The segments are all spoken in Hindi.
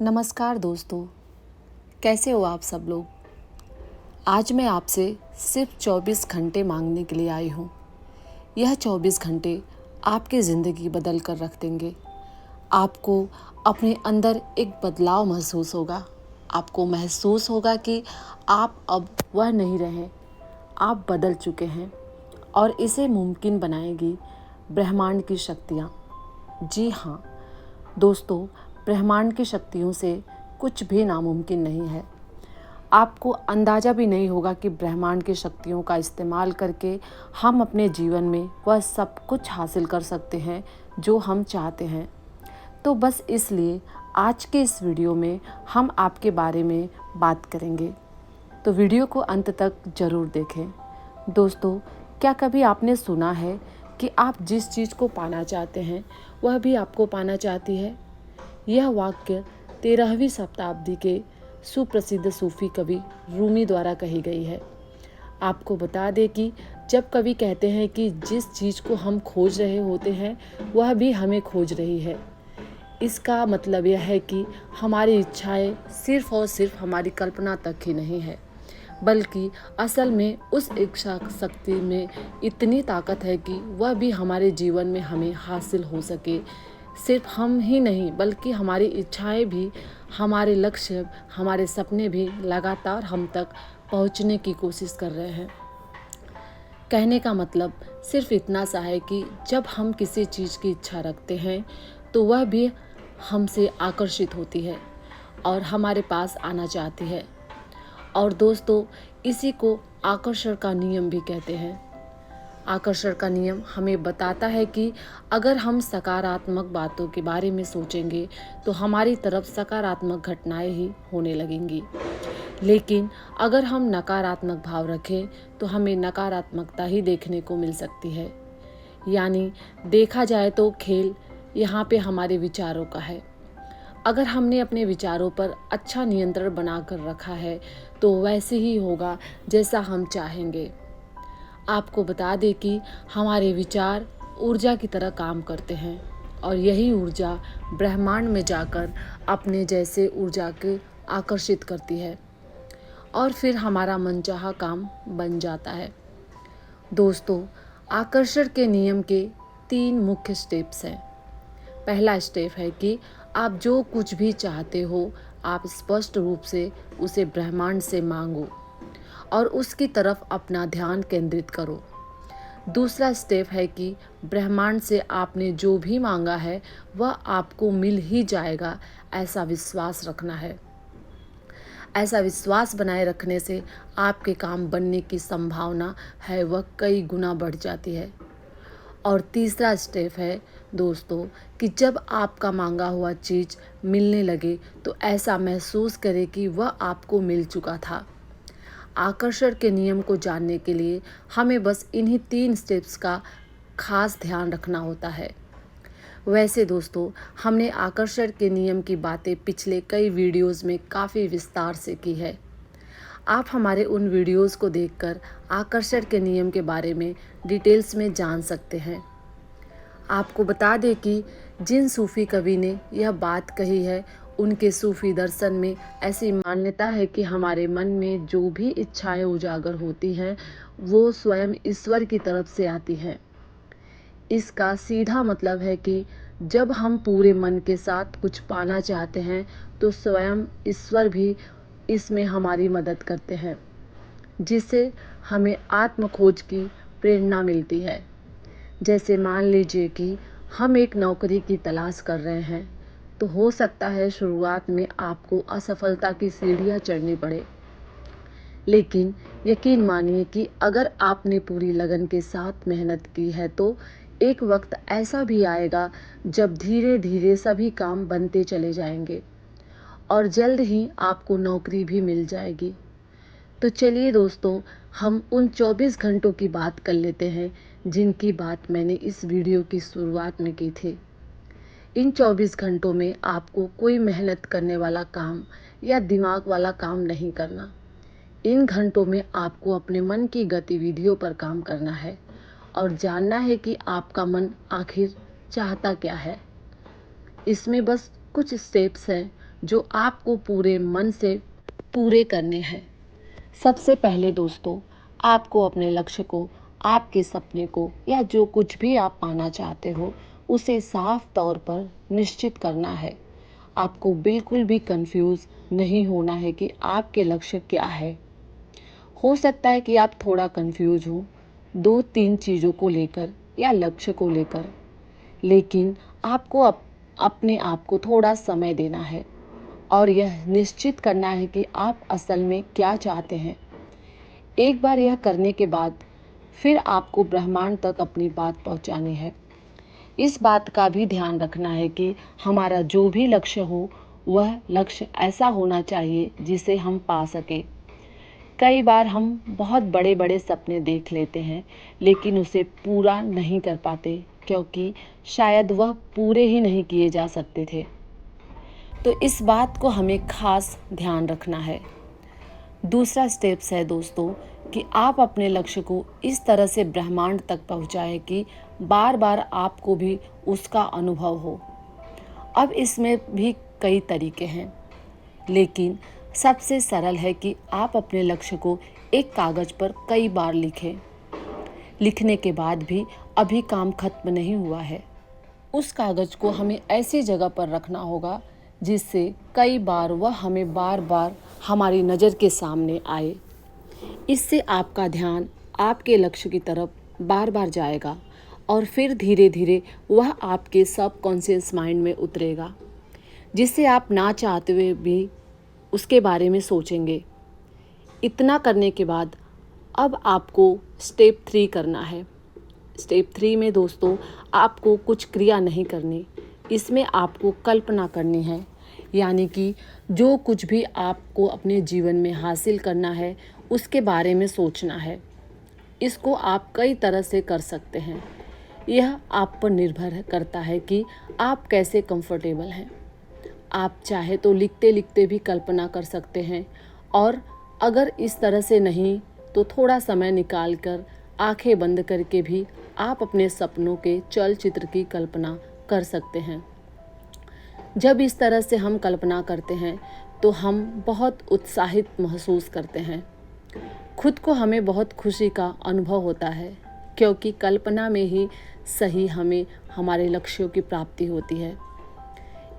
नमस्कार दोस्तों, कैसे हो आप सब लोग। आज मैं आपसे सिर्फ 24 घंटे मांगने के लिए आई हूँ। यह 24 घंटे आपकी ज़िंदगी बदल कर रख देंगे। आपको अपने अंदर एक बदलाव महसूस होगा। आपको महसूस होगा कि आप अब वह नहीं रहे, आप बदल चुके हैं। और इसे मुमकिन बनाएगी ब्रह्मांड की शक्तियाँ। जी हाँ दोस्तों, ब्रह्मांड की शक्तियों से कुछ भी नामुमकिन नहीं है। आपको अंदाज़ा भी नहीं होगा कि ब्रह्मांड की शक्तियों का इस्तेमाल करके हम अपने जीवन में वह सब कुछ हासिल कर सकते हैं जो हम चाहते हैं। तो बस इसलिए आज के इस वीडियो में हम आपके बारे में बात करेंगे। तो वीडियो को अंत तक ज़रूर देखें। दोस्तों, क्या कभी आपने सुना है कि आप जिस चीज़ को पाना चाहते हैं वह भी आपको पाना चाहती है? यह वाक्य 13वीं शताब्दी के सुप्रसिद्ध सूफी कवि रूमी द्वारा कही गई है। आपको बता दें कि जब कवि कहते हैं कि जिस चीज़ को हम खोज रहे होते हैं वह भी हमें खोज रही है, इसका मतलब यह है कि हमारी इच्छाएं सिर्फ और सिर्फ हमारी कल्पना तक ही नहीं है, बल्कि असल में उस इच्छा शक्ति में इतनी ताकत है कि वह भी हमारे जीवन में हमें हासिल हो सके। सिर्फ हम ही नहीं बल्कि हमारी इच्छाएं भी, हमारे लक्ष्य, हमारे सपने भी लगातार हम तक पहुंचने की कोशिश कर रहे हैं। कहने का मतलब सिर्फ इतना सा है कि जब हम किसी चीज़ की इच्छा रखते हैं तो वह भी हमसे आकर्षित होती है और हमारे पास आना चाहती है। और दोस्तों, इसी को आकर्षण का नियम भी कहते हैं। आकर्षण का नियम हमें बताता है कि अगर हम सकारात्मक बातों के बारे में सोचेंगे तो हमारी तरफ सकारात्मक घटनाएं ही होने लगेंगी। लेकिन अगर हम नकारात्मक भाव रखें तो हमें नकारात्मकता ही देखने को मिल सकती है। यानी देखा जाए तो खेल यहाँ पे हमारे विचारों का है। अगर हमने अपने विचारों पर अच्छा नियंत्रण बना कर रखा है तो वैसे ही होगा जैसा हम चाहेंगे। आपको बता दें कि हमारे विचार ऊर्जा की तरह काम करते हैं और यही ऊर्जा ब्रह्मांड में जाकर अपने जैसे ऊर्जा को आकर्षित करती है और फिर हमारा मनचाहा काम बन जाता है। दोस्तों, आकर्षण के नियम के 3 मुख्य स्टेप्स हैं। पहला स्टेप है कि आप जो कुछ भी चाहते हो आप स्पष्ट रूप से उसे ब्रह्मांड से मांगो और उसकी तरफ अपना ध्यान केंद्रित करो। दूसरा स्टेप है कि ब्रह्मांड से आपने जो भी मांगा है वह आपको मिल ही जाएगा, ऐसा विश्वास रखना है। ऐसा विश्वास बनाए रखने से आपके काम बनने की संभावना है वह कई गुना बढ़ जाती है। और तीसरा स्टेप है दोस्तों कि जब आपका मांगा हुआ चीज़ मिलने लगे तो ऐसा महसूस करें कि वह आपको मिल चुका था। आकर्षण के नियम को जानने के लिए हमें बस इन्हीं 3 स्टेप्स का खास ध्यान रखना होता है। वैसे दोस्तों, हमने आकर्षण के नियम की बातें पिछले कई वीडियोस में काफ़ी विस्तार से की है। आप हमारे उन वीडियोस को देखकर आकर्षण के नियम के बारे में डिटेल्स में जान सकते हैं। आपको बता दें कि जिन सूफी कवि ने यह बात कही है उनके सूफी दर्शन में ऐसी मान्यता है कि हमारे मन में जो भी इच्छाएं उजागर होती हैं वो स्वयं ईश्वर की तरफ से आती हैं। इसका सीधा मतलब है कि जब हम पूरे मन के साथ कुछ पाना चाहते हैं तो स्वयं ईश्वर भी इसमें हमारी मदद करते हैं, जिससे हमें आत्म खोज की प्रेरणा मिलती है। जैसे मान लीजिए कि हम एक नौकरी की तलाश कर रहे हैं तो हो सकता है शुरुआत में आपको असफलता की सीढ़ियाँ चढ़नी पड़े, लेकिन यकीन मानिए कि अगर आपने पूरी लगन के साथ मेहनत की है तो एक वक्त ऐसा भी आएगा जब धीरे धीरे सभी काम बनते चले जाएंगे और जल्द ही आपको नौकरी भी मिल जाएगी। तो चलिए दोस्तों, हम उन 24 घंटों की बात कर लेते हैं जिनकी बात मैंने इस वीडियो की शुरुआत में की थी। इन 24 घंटों में आपको कोई मेहनत करने वाला काम या दिमाग वाला काम नहीं करना। इन घंटों में आपको अपने मन की गतिविधियों पर काम करना है और जानना है कि आपका मन आखिर चाहता क्या है। इसमें बस कुछ स्टेप्स हैं जो आपको पूरे मन से पूरे करने हैं। सबसे पहले दोस्तों, आपको अपने लक्ष्य को, आपके सपने को या जो कुछ भी आप पाना चाहते हो उसे साफ तौर पर निश्चित करना है। आपको बिल्कुल भी कंफ्यूज नहीं होना है कि आपके लक्ष्य क्या है। हो सकता है कि आप थोड़ा कंफ्यूज हो 2-3 चीज़ों को लेकर या लक्ष्य को लेकर, लेकिन आपको अपने आप को थोड़ा समय देना है और यह निश्चित करना है कि आप असल में क्या चाहते हैं। एक बार यह करने के बाद फिर आपको ब्रह्मांड तक अपनी बात पहुंचानी है। इस बात का भी ध्यान रखना है कि हमारा जो भी लक्ष्य हो वह लक्ष्य ऐसा होना चाहिए जिसे हम पा सके। कई बार हम बहुत बड़े बड़े सपने देख लेते हैं लेकिन उसे पूरा नहीं कर पाते क्योंकि शायद वह पूरे ही नहीं किए जा सकते थे। तो इस बात को हमें खास ध्यान रखना है। दूसरा स्टेप्स है दोस्तों कि आप अपने लक्ष्य को इस तरह से ब्रह्मांड तक पहुंचाएं कि बार बार आपको भी उसका अनुभव हो। अब इसमें भी कई तरीके हैं, लेकिन सबसे सरल है कि आप अपने लक्ष्य को एक कागज़ पर कई बार लिखें। लिखने के बाद भी अभी काम खत्म नहीं हुआ है। उस कागज़ को हमें ऐसी जगह पर रखना होगा जिससे कई बार वह हमें बार बार हमारी नज़र के सामने आए। इससे आपका ध्यान आपके लक्ष्य की तरफ बार बार जाएगा और फिर धीरे धीरे वह आपके सबकॉन्शियस माइंड में उतरेगा, जिससे आप ना चाहते हुए भी उसके बारे में सोचेंगे। इतना करने के बाद अब आपको स्टेप 3 करना है। स्टेप 3 में दोस्तों आपको कुछ क्रिया नहीं करनी, इसमें आपको कल्पना करनी है। यानी कि जो कुछ भी आपको अपने जीवन में हासिल करना है उसके बारे में सोचना है। इसको आप कई तरह से कर सकते हैं। यह आप पर निर्भर करता है कि आप कैसे कंफर्टेबल हैं। आप चाहे तो लिखते लिखते भी कल्पना कर सकते हैं, और अगर इस तरह से नहीं तो थोड़ा समय निकाल कर आंखें बंद करके भी आप अपने सपनों के चलचित्र की कल्पना कर सकते हैं। जब इस तरह से हम कल्पना करते हैं तो हम बहुत उत्साहित महसूस करते हैं। खुद को हमें बहुत खुशी का अनुभव होता है, क्योंकि कल्पना में ही सही हमें हमारे लक्ष्यों की प्राप्ति होती है।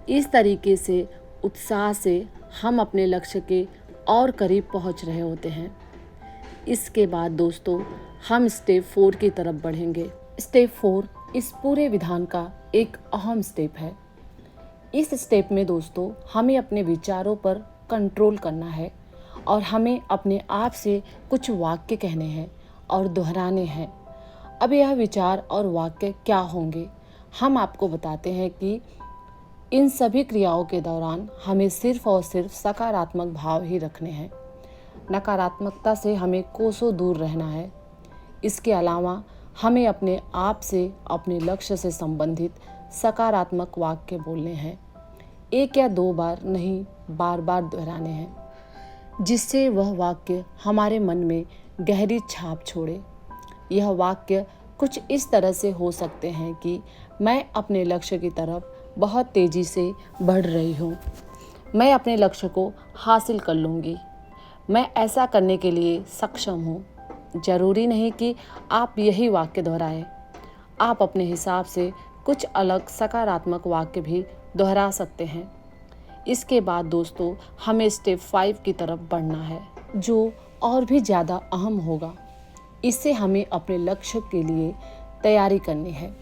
इस तरीके से उत्साह से हम अपने लक्ष्य के और करीब पहुंच रहे होते हैं। इसके बाद दोस्तों हम स्टेप 4 की तरफ बढ़ेंगे। स्टेप 4 इस पूरे विधान का एक अहम स्टेप है। इस स्टेप में दोस्तों हमें अपने विचारों पर कंट्रोल करना है और हमें अपने आप से कुछ वाक्य कहने हैं और दोहराने हैं। अब यह विचार और वाक्य क्या होंगे, हम आपको बताते हैं कि इन सभी क्रियाओं के दौरान हमें सिर्फ और सिर्फ सकारात्मक भाव ही रखने हैं। नकारात्मकता से हमें कोसों दूर रहना है। इसके अलावा हमें अपने आप से, अपने लक्ष्य से संबंधित सकारात्मक वाक्य बोलने हैं। 1 या 2 बार नहीं, बार बार दोहराने हैं, जिससे वह वाक्य हमारे मन में गहरी छाप छोड़े। यह वाक्य कुछ इस तरह से हो सकते हैं कि मैं अपने लक्ष्य की तरफ बहुत तेज़ी से बढ़ रही हूँ। मैं अपने लक्ष्य को हासिल कर लूँगी। मैं ऐसा करने के लिए सक्षम हूँ। ज़रूरी नहीं कि आप यही वाक्य दोहराएं। आप अपने हिसाब से कुछ अलग सकारात्मक वाक्य भी दोहरा सकते हैं। इसके बाद दोस्तों हमें स्टेप 5 की तरफ बढ़ना है, जो और भी ज़्यादा अहम होगा। इससे हमें अपने लक्ष्य के लिए तैयारी करनी है।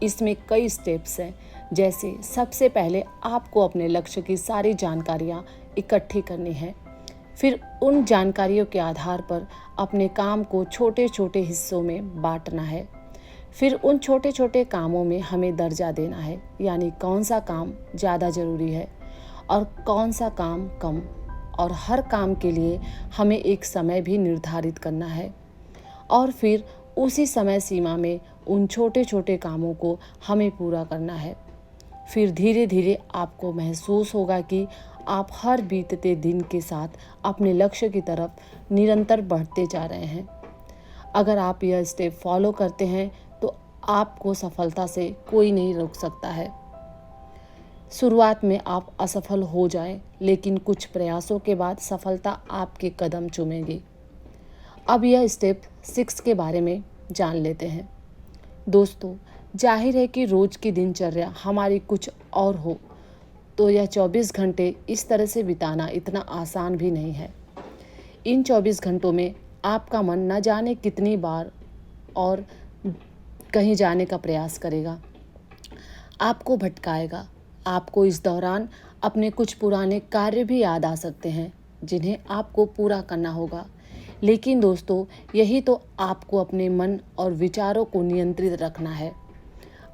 इसमें कई स्टेप्स हैं, जैसे सबसे पहले आपको अपने लक्ष्य की सारी जानकारियाँ इकट्ठी करनी है। फिर उन जानकारियों के आधार पर अपने काम को छोटे छोटे हिस्सों में बांटना है। फिर उन छोटे छोटे कामों में हमें दर्जा देना है, यानी कौन सा काम ज़्यादा ज़रूरी है और कौन सा काम कम, और हर काम के लिए हमें एक समय भी निर्धारित करना है और फिर उसी समय सीमा में उन छोटे छोटे कामों को हमें पूरा करना है। फिर धीरे धीरे आपको महसूस होगा कि आप हर बीतते दिन के साथ अपने लक्ष्य की तरफ निरंतर बढ़ते जा रहे हैं। अगर आप यह स्टेप फॉलो करते हैं तो आपको सफलता से कोई नहीं रोक सकता है। शुरुआत में आप असफल हो जाएं, लेकिन कुछ प्रयासों के बाद सफलता आपके कदम चूमेगी। अब यह स्टेप 6 के बारे में जान लेते हैं। दोस्तों, जाहिर है कि रोज़ की दिनचर्या हमारी कुछ और हो तो यह 24 घंटे इस तरह से बिताना इतना आसान भी नहीं है। इन 24 घंटों में आपका मन न जाने कितनी बार और कहीं जाने का प्रयास करेगा, आपको भटकाएगा। आपको इस दौरान अपने कुछ पुराने कार्य भी याद आ सकते हैं जिन्हें आपको पूरा करना होगा। लेकिन दोस्तों, यही तो आपको अपने मन और विचारों को नियंत्रित रखना है।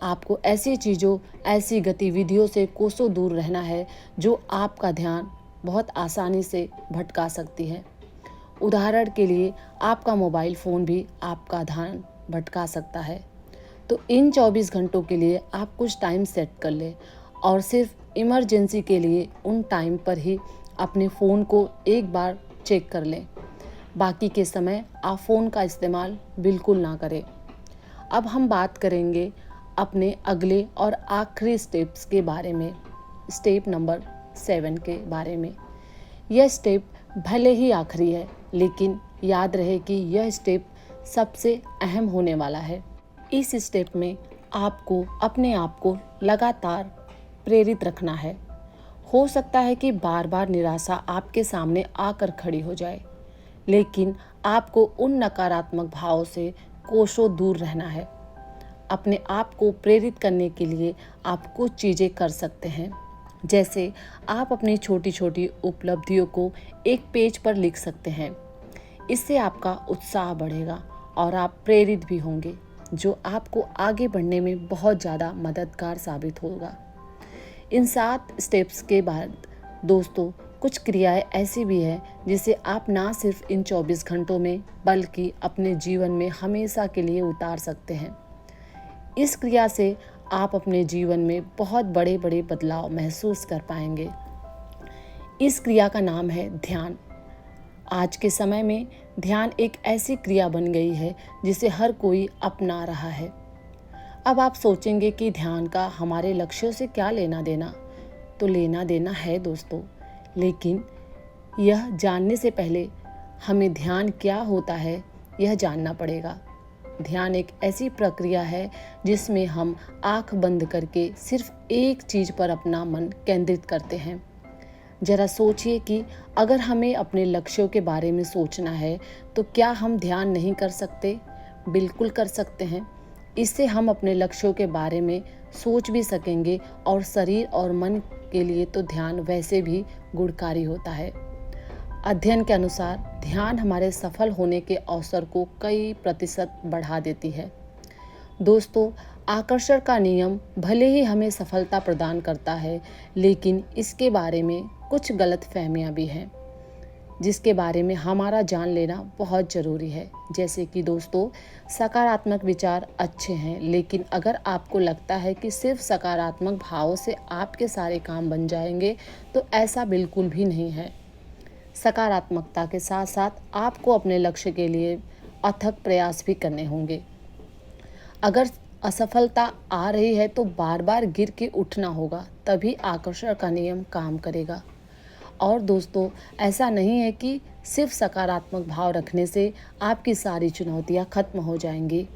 आपको ऐसी चीज़ों, ऐसी गतिविधियों से कोसों दूर रहना है जो आपका ध्यान बहुत आसानी से भटका सकती है। उदाहरण के लिए, आपका मोबाइल फ़ोन भी आपका ध्यान भटका सकता है। तो इन 24 घंटों के लिए आप कुछ टाइम सेट कर लें और सिर्फ इमरजेंसी के लिए उन टाइम पर ही अपने फ़ोन को एक बार चेक कर लें। बाकी के समय आप फ़ोन का इस्तेमाल बिल्कुल ना करें। अब हम बात करेंगे अपने अगले और आखिरी स्टेप्स के बारे में, स्टेप नंबर 7 के बारे में। यह स्टेप भले ही आखिरी है, लेकिन याद रहे कि यह स्टेप सबसे अहम होने वाला है। इस स्टेप में आपको अपने आप को लगातार प्रेरित रखना है। हो सकता है कि बार बार निराशा आपके सामने आकर खड़ी हो जाए, लेकिन आपको उन नकारात्मक भावों से कोसों दूर रहना है। अपने आप को प्रेरित करने के लिए आप कुछ चीज़ें कर सकते हैं, जैसे आप अपनी छोटी छोटी उपलब्धियों को एक पेज पर लिख सकते हैं। इससे आपका उत्साह बढ़ेगा और आप प्रेरित भी होंगे, जो आपको आगे बढ़ने में बहुत ज़्यादा मददगार साबित होगा। इन 7 स्टेप्स के बाद दोस्तों, कुछ क्रियाएं ऐसी भी हैं जिसे आप ना सिर्फ इन 24 घंटों में बल्कि अपने जीवन में हमेशा के लिए उतार सकते हैं। इस क्रिया से आप अपने जीवन में बहुत बड़े बड़े बदलाव महसूस कर पाएंगे। इस क्रिया का नाम है ध्यान। आज के समय में ध्यान एक ऐसी क्रिया बन गई है जिसे हर कोई अपना रहा है। अब आप सोचेंगे कि ध्यान का हमारे लक्ष्यों से क्या लेना देना? तो लेना देना है दोस्तों, लेकिन यह जानने से पहले हमें ध्यान क्या होता है यह जानना पड़ेगा। ध्यान एक ऐसी प्रक्रिया है जिसमें हम आंख बंद करके सिर्फ एक चीज़ पर अपना मन केंद्रित करते हैं। जरा सोचिए कि अगर हमें अपने लक्ष्यों के बारे में सोचना है तो क्या हम ध्यान नहीं कर सकते? बिल्कुल कर सकते हैं। इससे हम अपने लक्ष्यों के बारे में सोच भी सकेंगे और शरीर और मन के लिए तो ध्यान वैसे भी गुणकारी होता है। अध्ययन के अनुसार ध्यान हमारे सफल होने के अवसर को कई प्रतिशत बढ़ा देती है। दोस्तों, आकर्षण का नियम भले ही हमें सफलता प्रदान करता है, लेकिन इसके बारे में कुछ गलतफहमियां भी हैं जिसके बारे में हमारा जान लेना बहुत ज़रूरी है। जैसे कि दोस्तों, सकारात्मक विचार अच्छे हैं, लेकिन अगर आपको लगता है कि सिर्फ सकारात्मक भावों से आपके सारे काम बन जाएंगे तो ऐसा बिल्कुल भी नहीं है। सकारात्मकता के साथ साथ आपको अपने लक्ष्य के लिए अथक प्रयास भी करने होंगे। अगर असफलता आ रही है तो बार बार गिर के उठना होगा, तभी आकर्षण का नियम काम करेगा। और दोस्तों, ऐसा नहीं है कि सिर्फ सकारात्मक भाव रखने से आपकी सारी चुनौतियां खत्म हो जाएंगी।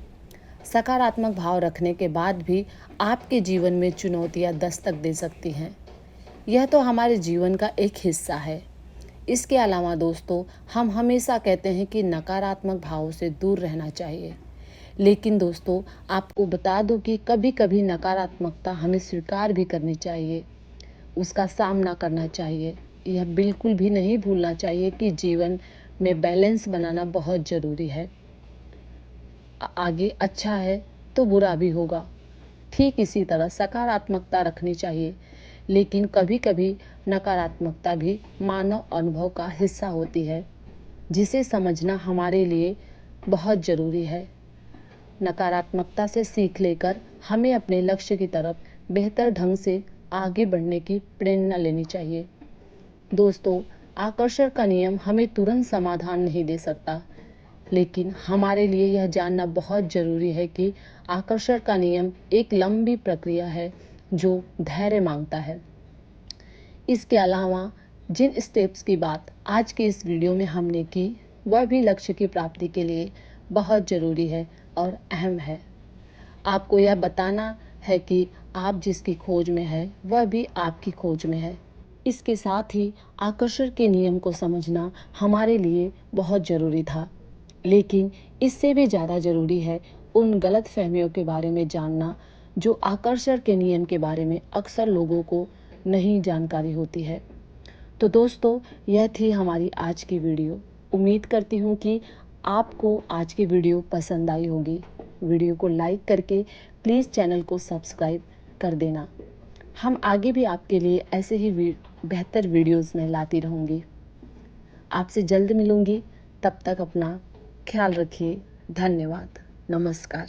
सकारात्मक भाव रखने के बाद भी आपके जीवन में चुनौतियां दस्तक दे सकती हैं। यह तो हमारे जीवन का एक हिस्सा है। इसके अलावा दोस्तों, हम हमेशा कहते हैं कि नकारात्मक भावों से दूर रहना चाहिए, लेकिन दोस्तों आपको बता दूं कि कभी कभी नकारात्मकता हमें स्वीकार भी करनी चाहिए, उसका सामना करना चाहिए। यह बिल्कुल भी नहीं भूलना चाहिए कि जीवन में बैलेंस बनाना बहुत ज़रूरी है। आगे अच्छा है तो बुरा भी होगा, ठीक इसी तरह सकारात्मकता रखनी चाहिए, लेकिन कभी कभी नकारात्मकता भी मानव अनुभव का हिस्सा होती है, जिसे समझना हमारे लिए बहुत ज़रूरी है। नकारात्मकता से सीख लेकर हमें अपने लक्ष्य की तरफ बेहतर ढंग से आगे बढ़ने की प्रेरणा लेनी चाहिए। दोस्तों, आकर्षण का नियम हमें तुरंत समाधान नहीं दे सकता, लेकिन हमारे लिए यह जानना बहुत ज़रूरी है कि आकर्षण का नियम एक लंबी प्रक्रिया है जो धैर्य मांगता है। इसके अलावा जिन स्टेप्स की बात आज के इस वीडियो में हमने की, वह भी लक्ष्य की प्राप्ति के लिए बहुत ज़रूरी है और अहम है। आपको यह बताना है कि आप जिसकी खोज में है वह भी आपकी खोज में है। इसके साथ ही आकर्षण के नियम को समझना हमारे लिए बहुत ज़रूरी था, लेकिन इससे भी ज़्यादा ज़रूरी है उन गलत फहमियों के बारे में जानना जो आकर्षण के नियम के बारे में अक्सर लोगों को नहीं जानकारी होती है। तो दोस्तों, यह थी हमारी आज की वीडियो। उम्मीद करती हूँ कि आपको आज की वीडियो पसंद आई होगी। वीडियो को लाइक करके प्लीज़ चैनल को सब्सक्राइब कर देना। हम आगे भी आपके लिए ऐसे ही बेहतर वीडियोस में लाती रहूँगी। आपसे जल्द मिलूँगी, तब तक अपना ख्याल रखिए। धन्यवाद। नमस्कार।